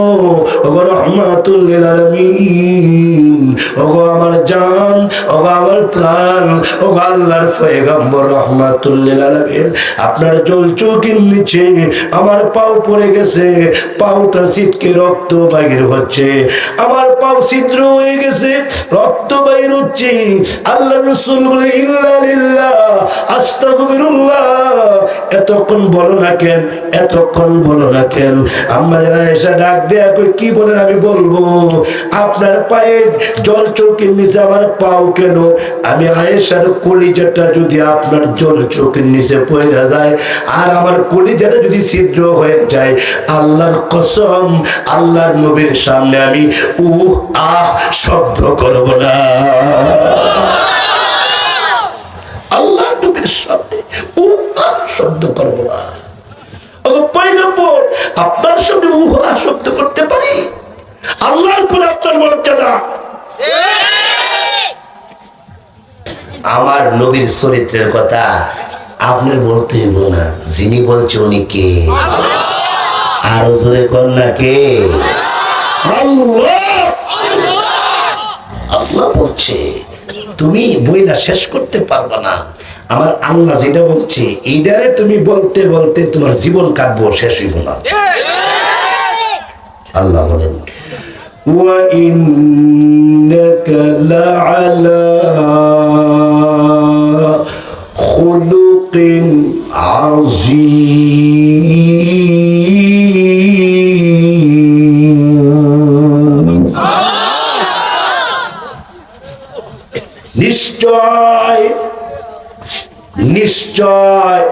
Speaker 1: ওগো রাহমাতুল লিল আলামিন, ওগো আমার জান, ওগো আমার প্রাণ, ওগো আল্লাহর পয়গম্বর রাহমাতুল লিল আলামিন, আপনার জল চৌকির নিচে আমার পাও পড়ে গেছে, পাওটা ছিটকে রক্ত বাহির হচ্ছে, আমার পাও ছিদ্র হয়ে গেছে, রক্ত বাহির হচ্ছে। আল্লাহ রাসূল বলে ইল্লা লিল্লাহ আস্তাগফিরুল্লাহ, এতক্ষণ বলো না কেন, এতক্ষণ বলো না কেন? আম্মা জান আয়েশা ডাক দেয়া কই কি বলেন? আমি বলবো আপনার পায়ে জল চৌকির নিচে আমার পাও কেন? আমি আয়েশার কলিজাটা যদি আপনার জল চৌকির নিচে পড়ে যায় আর আমার কলিজাটা যদি ছিদ্র হয়ে যায়, আল্লাহর কসম আল্লাহর নবীর সামনে আমি আহ শব্দ করব না। আল্লাহর নবীর সামনে আহ শব্দ করব না। পয়গম্বর আপনার সামনে আহ শব্দ করতে পারি? আল্লাহর পরে আপনার মর্যাদা। আমার নবীর চরিত্রের কথা আপনার বলতে হইব না, যিনি বলছে উনি কে? আরো জোরে কন্যা কে? আল্লাহ বলছে তুমি বইলা শেষ করতে পারবা না। আমার আল্লাহ যেটা বলছে এইটারে তুমি বলতে বলতে তোমার জীবন কাটবো, শেষ হইব না। আল্লাহ বলেন ওয়া ইন্নাকা লাআলা খুলুকিন আযীম। নিশ্চয় নিশ্চয়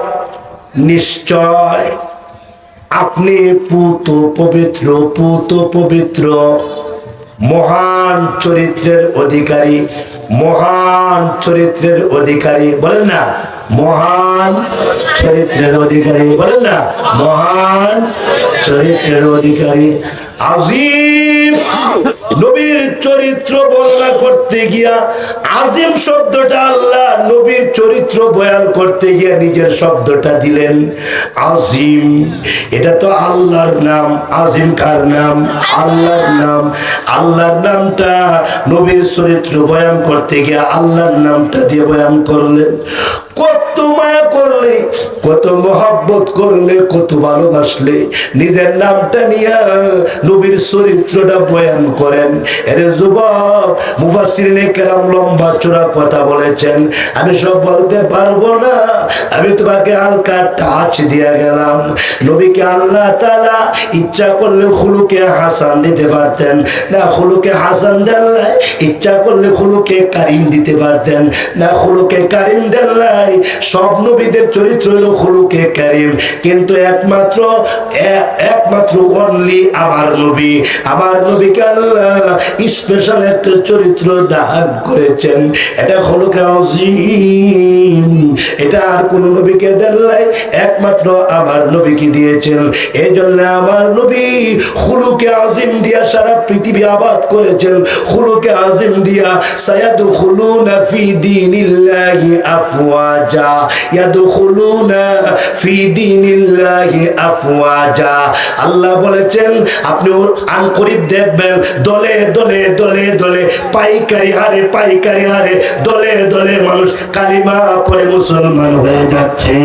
Speaker 1: নিশ্চয় আপনি পুত পবিত্র মহান চরিত্রের অধিকারী, মহান চরিত্রের অধিকারী। বলেন না মহান চরিত্রের অধিকারী, বলেন না মহান চরিত্রের অধিকারী। আযীম নবীর চরিত্র বর্ণনা করতে গিয়া আজিম শব্দটা আল্লাহ নবীর চরিত্র বয়ান করতে গিয়া নিজের শব্দটা দিলেন আজিম। এটা তো আল্লাহর নাম। আজিম কার নাম? আল্লাহর নাম। আল্লাহর নামটা নবীর চরিত্র বয়ান করতে গিয়া আল্লাহর নামটা দিয়ে বয়ান করলেন। কত মায়া করলে, কত মহব্বত করলে, কত ভালোবাসলে নিজের নামটা নিয়ে নবীর চরিত্রটা বয়ান করেন। এরে যুবক, মুফাসসিরিনে কেরাম লম্বা চূড়া কথা বলেছেন, আমি সব বলতে পারবো না, আমি তোমাকে হালকা টাচ দিয়ে গেলাম। নবীকে আল্লাহ তাআলা ইচ্ছা করলে খুলুকে হাসান দিতে পারতেন না, খুলুকে হাসান দেন নাই, ইচ্ছা করলে খুলুকে কারিম দিতে পারতেন না, খুলুকে কারিম দেন নাই। সব নবীদের চরিত্র হলো খুলুকে কারিম, কিন্তু একমাত্র অনলি আমার নবী, আমার নবীকে আল্লাহ স্পেশাল একটা চরিত্র দান করেছেন, এটা খুলুকে আযীম। এটা আর কোন নবীকে দেন নাই, একমাত্র আমার নবীকে দিয়েছেন। এই জন্য আমার নবী খুলুকে আযীম দিয়া সারা পৃথিবী আবাদ করেছেন। খুলুকে আযীম দিয়া সায়াদখুলুনা ফি দীনিল্লাহি আফওয়াজা, ইয়াদখুলুনা ফি দীনিল্লাহি আফওয়াজা। আল্লাহ বলেছেন আপনি আনকরিব দেখবেন দলে দলে দলে দলে পাইকারি হারে দলে দলে মানুষ কালিমা পড়ে মুসলমান হয়ে যাচ্ছে।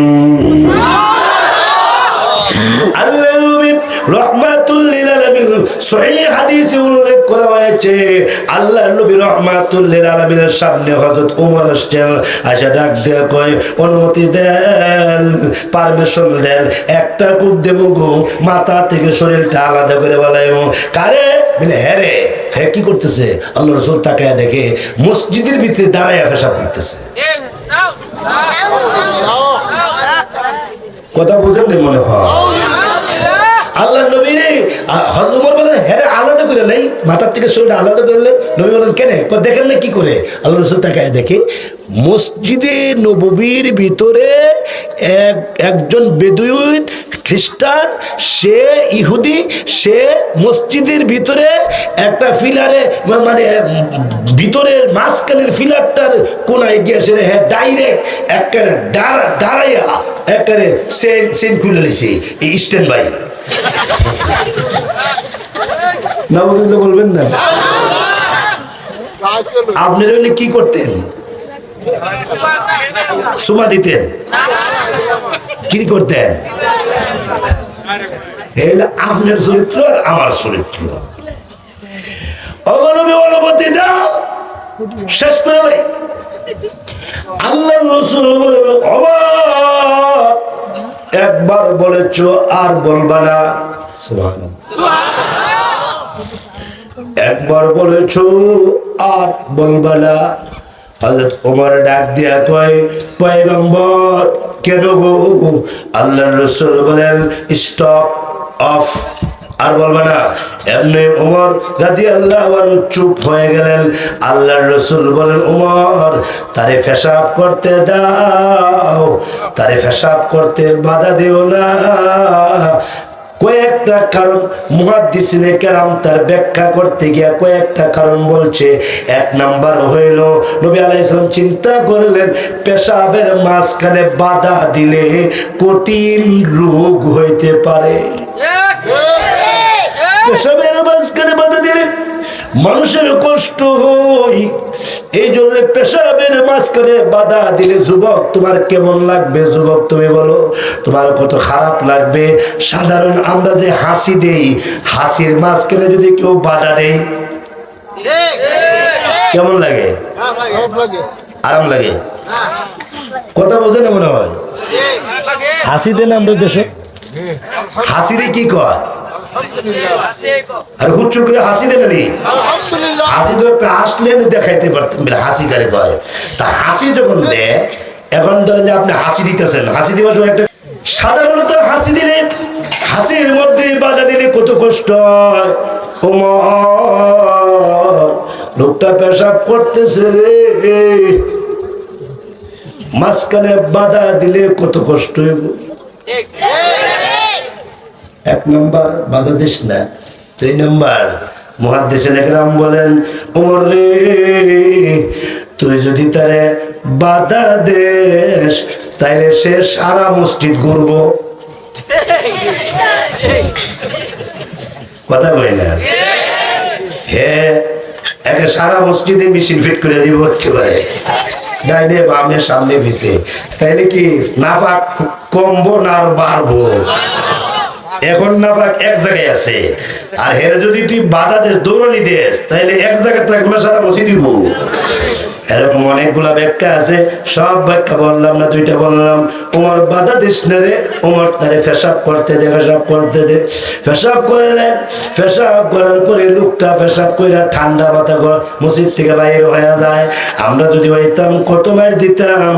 Speaker 1: আল্লাহ নবী রাহমাতুল লিল আলামিন সহিহ হাদিসে উল্লেখ করা হয়েছে, আল্লাহ নবী রাহমাতুল লিল আলামিনের সামনে হযরত ওমর আসছেন, আয়েশা ডাক দিয়ে কয় অনুমতি দেন, পারমিশন দেন, একটা কূপ দেবো গো, মাথা থেকে শরীরটা আলাদা করে বলাইবো। কারে বলে হ্যাঁ রে, হ্যাঁ কি করতেছে? আল্লাহ রাসূল তাকায় দেখে মসজিদের ভিতরে দাঁড়ায় পেশাব করতেছে। কথা বুঝেন না মনে হয়? আল্লাহ নবী রে হযরত ওমর বলেন হ্যাঁ আলাদা করে নাই, মাথার থেকে শরীরটা আলাদা করলে। নবী বলেন কেন? দেখেন না কি করে? আল্লাহ রাসূল তাকায় দেখে মসজিদে নববীর ভিতরে একজন বেদুইন খ্রিস্টান, সে ইহুদি, সে মসজিদের ভিতরে একটা ফিলারে মানে ভিতরের মাঝখানের ফিলারটার কোনায় গিয়ে সে ডাইরেক্ট একেবারে দাঁড়াইয়া একেবারে সেন খুলে নিছে এই স্ট্যান্ড বাই। না বলবেন না? আপনারা হলে কি করতেন? সুমা দিতেন? কি করতেন? আপনার চরিত্র আর আমার চরিত্র। অগণবী অনুমতি দাও, শেষ করে ভাই। আল্লাহ রাসূল বলেন অবাক, একবার বলেছ আর বলবা না। একবার বলেছ আর বলবা না। হযরত ওমর ডাক দিয়া কয় পয়গম্বর কেন গো? আল্লাহর রাসূল বলেন স্টপ অফ, আর বলবা না। এমনি ওমর রাদিয়াল্লাহু আনহু চুপ হয়ে গেলেন। আল্লাহর রাসূল বলেন ওমর তারে পেশাব করতে দাও, তারে পেশাব করতে বাধা দিও না। কয়েকটা কারণ মুহাদ্দিসিনে কেরাম তার ব্যাখ্যা করতে গিয়া কয়েকটা কারণ বলছে। এক নাম্বার হইল নবী আলাইহিস সালাম চিন্তা করলেন পেশাবের মাঝখানে বাধা দিলে কঠিন রোগ হইতে পারে। পেশাবের মাঝখানে বাধা দিলে মানুষের কষ্ট হয়, এই জন্য পেশাবের মাঝখানে বাধা দিলে যুবক তোমার কেমন লাগবে? যুবক তুমি বলো তোমার কত খারাপ লাগবে? সাধারণ আমরা যে হাসি দেই, হাসির মাঝখানে যদি কেউ বাধা দেয় কেমন লাগে? আরাম লাগে? কথা বোঝে না মনে হয়? হাসি দেন আমরা দেশে, হাসিরে কি কয়? আর হুচ্চুর করে হাসি দেবে নি? হাসি তো একটা হাসলে দেখাইতে পারতেন বলে হাসি কারে কয়। তা হাসি যখন দেয়, এখন ধরেন যে আপনি হাসি দিতেছেন, হাসি দেওয়ার সময় একটা সাধারণত হাসি দিলে, হাসির মধ্যে বাধা দিলে কত কষ্ট হয়। ওমর লোকটা পেশাব করতেছে রে, মাঝখানে বাধা দিলে কত কষ্ট হইব। এক নম্বর বাধা দিস না, দুই নম্বর মুহাদ্দিসিন ইকরাম বলেন, ওমর রে, তুই যদি তারে বাধা দেস তাইলে সে সারা মসজিদ ঘুরবো। কথা বলি না? হ্যাঁ, একে সারা মসজিদে মেশিন ফিট করে দিব একেবারে, ডাইনে বামে সামনে পিছে। তাইলে কি নাফাক কমবো না আরো বাড়বো? এখন নাফাক এক জায়গায় আছে, আর হেরে যদি তুই বাধা দেস, দৌড়ানি দেস, তাহলে এক জায়গায় থাকবে সারা মসজিদ দিব। এরকম অনেকগুলা ব্যাখ্যা আছে, সব ব্যাখ্যা বললাম না, দুইটা বললাম। ওমর বাধা দিস না রে, ওমর তারে পেশাব করতে দে, পেশাব করতে দে। পেশাব করলেন, পেশাব করার পরে লোকটা পেশাব কইরা ঠান্ডা মাথা মসজিদ থেকে বাইরে হয়ে যায়। আমরা যদি হইতাম কত মার দিতাম,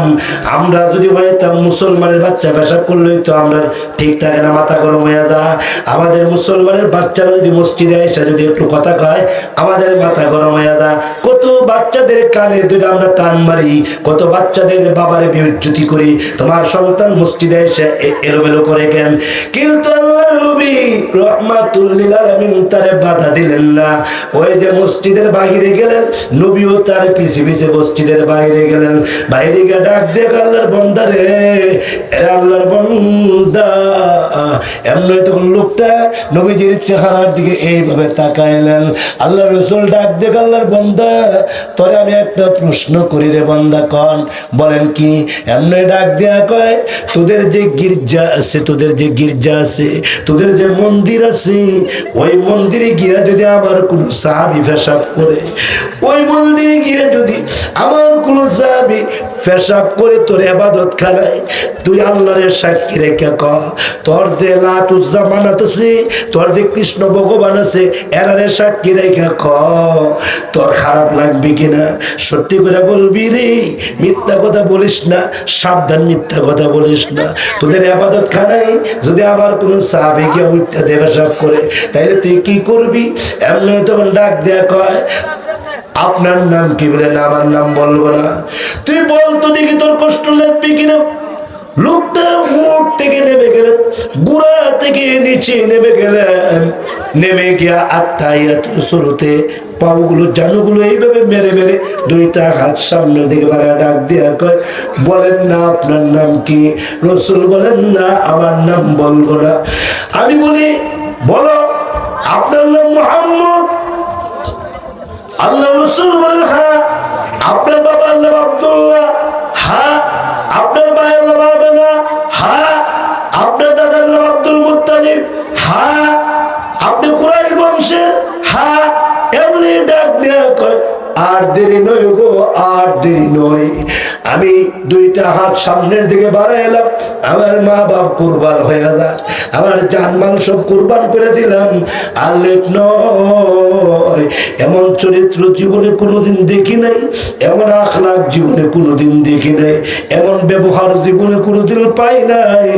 Speaker 1: আমরা যদি হইতাম মুসলমানের বাচ্চা পেশাব করলেই তো আমরা ঠিক থাকে না, মাথা গরম হয়ে যায়। আমাদের মুসলমানের বাচ্চারা যদি মসজিদে এসে যদি একটু কথা কয়, আমাদের মাথা গরম হয়ে যায়। কত বাচ্চাদের কানে আমরা টান মারি, কত বাচ্চাদের বাবারে বিউজ্জতি করি, তোমার সন্তান মসজিদে এসে এলোমেলো করে কেন? কিন্তু আল্লাহর নবী রাহমাতুল লিল আলামিন তারে বাধা দিলেন না। ওই যে মসজিদের বাইরে গেলেন, নবীও তার পিছে পিছে মসজিদের বাইরে গেলেন। বাইরে গিয়ে ডাক দিয়ে আল্লাহর বান্দা রে, এরা আল্লাহর বান্দা। এমনি তখন লোকটা নবীজির চেহারার দিকে এইভাবে তাকাইলেন। আল্লাহর রাসূল ডাক দিয়ে আল্লাহর বান্দা, তোরে আমি একটা প্রশ্ন করি রে বান্দা, কন। বলেন কি? এমনি ডাক দেয়া কয়, তোদের যে গির্জা আছে, তোদের যে গির্জা আছে, তোদের যে মন্দির আছে, ওই মন্দিরে গিয়া যদি আমার কোনো সাহাবী পেশাব করে, ওই মন্দিরে গিয়ে যদি আমার কোনো সাহাবী পেশাব করে তোর ইবাদত খানায়, তুই আল্লাহর সাক্ষী রেখে ক, তোর যে লাত উজ্জা মানাত আছে, তোর যে কৃষ্ণ ভগবান আছে, এরারে সাক্ষী রেখে ক, তোর খারাপ লাগবে কিনা? সত্যি করে বলবি রে, মিথ্যা কথা বলিস না, সাবধান, মিথ্যা কথা বলিস না। তোদের ইবাদত খানায় যদি আমার কোনো সাহাবী গিয়ে মিথ্যা দিয়ে পেশাব করে, তাইলে তুই কি করবি? এমনি তখন ডাক দেয়া কয়, আপনার নাম কি? বলে না, আমার নাম বলবো না। তুই বলতো দেখি তোর কষ্ট লাগবে কিনা। লোকটা উঠ থেকে নেমে গেলেন, গুড়া থেকে নিচে নেমে গেলেন, নেমে গিয়া আত্মাইয়াত শুরুতে পাগুলো জানুগুলো এইভাবে মেরে মেরে দুইটা হাত সামনের দিকে বাড়া ডাক দিয়া কয়, বলেন না আপনার নাম কি? রাসূল বলেন না, আমার নাম বলবো না। আমি বলি, বলো আপনার নাম মুহাম্মদ? আল্লাহ রাসূল বলেন, হ্যাঁ। আপনার বাবা আল্লাহ আব্দুল্লাহ? হ্যাঁ। আপনার ভাইয়ের নাম আমেনা? হ্যাঁ। আপনার দাদার নাম আব্দুল মুত্তালিব? হ্যাঁ। আপনি কুরাইশ বংশের? হ্যাঁ। এমনি ডাক দেয়া কয়, আর দেরি নয় গো, আর দেরি নয়। আমি দুইটা হাত সামনের দিকে বাড়াইলাম, আমার মা বাপ কুরবান হয়ে যায়, আমার জানমাল সব কুরবান করে দিলাম। আর লেট নয়, এমন চরিত্র জীবনে কোনোদিন দেখি নাই, এমন আখলাক জীবনে কোনোদিন দেখি নাই, এমন ব্যবহার জীবনে কোনোদিন পাই নাই।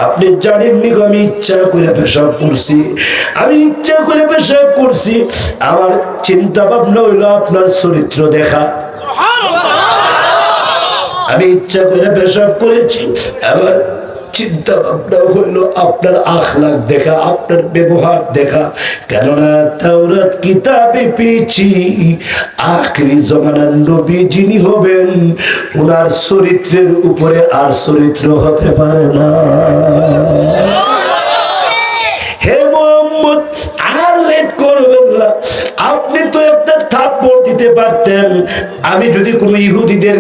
Speaker 1: আপনি জানেননি গো, আমি ইচ্ছা করে পেশাব করছি, আমি ইচ্ছা করে পেশাব করছি। আমার চিন্তা ভাবনা হইলো আপনার চরিত্র দেখা। আমি ইচ্ছা করে পেশাব করেছি, আবার চিন্তা ভাবনা হইলো আপনার আখলাক দেখা, আপনার ব্যবহার দেখা। কেননা তাওরাত কিতাবে পেয়েছি আখরি জমানার নবী যিনি হবেন, ওনার চরিত্রের উপরে আর চরিত্র হতে পারে না। হে মুহাম্মদ, আর লেট করবেন না। আপনি তো একটা থাপ্পড় দিতে পারতেন। আমি যদি কোনো ইহুদিদের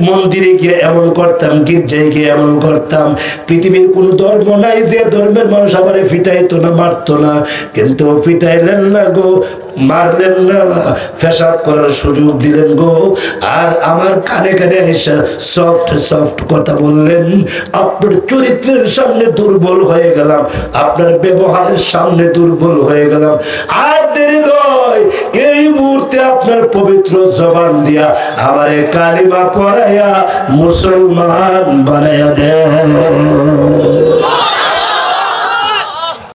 Speaker 1: মন্দিরে গিয়ে এমন করতাম, গির্জায় গিয়ে এমন করতাম, পৃথিবীর কোনো ধর্ম নাই যে ধর্মের মানুষ আমারে ফিটাইতো না, মারতো না। কিন্তু ফিটাইলেন না গো, মারলেন না, পেশাব করার সুযোগ দিলেন গো। আর আমার কানে কানে এসে সফট সফট কথা বললেন। আপনার চরিত্রের সামনে দুর্বল হয়ে গেলাম, আপনার ব্যবহারের সামনে দুর্বল হয়ে গেলাম। আর দেরি নয়, এই মুহূর্তে আপনার পবিত্র জবান দিয়া আমারে কালিমা পড়াইয়া মুসলমান বানাইয়া দেন।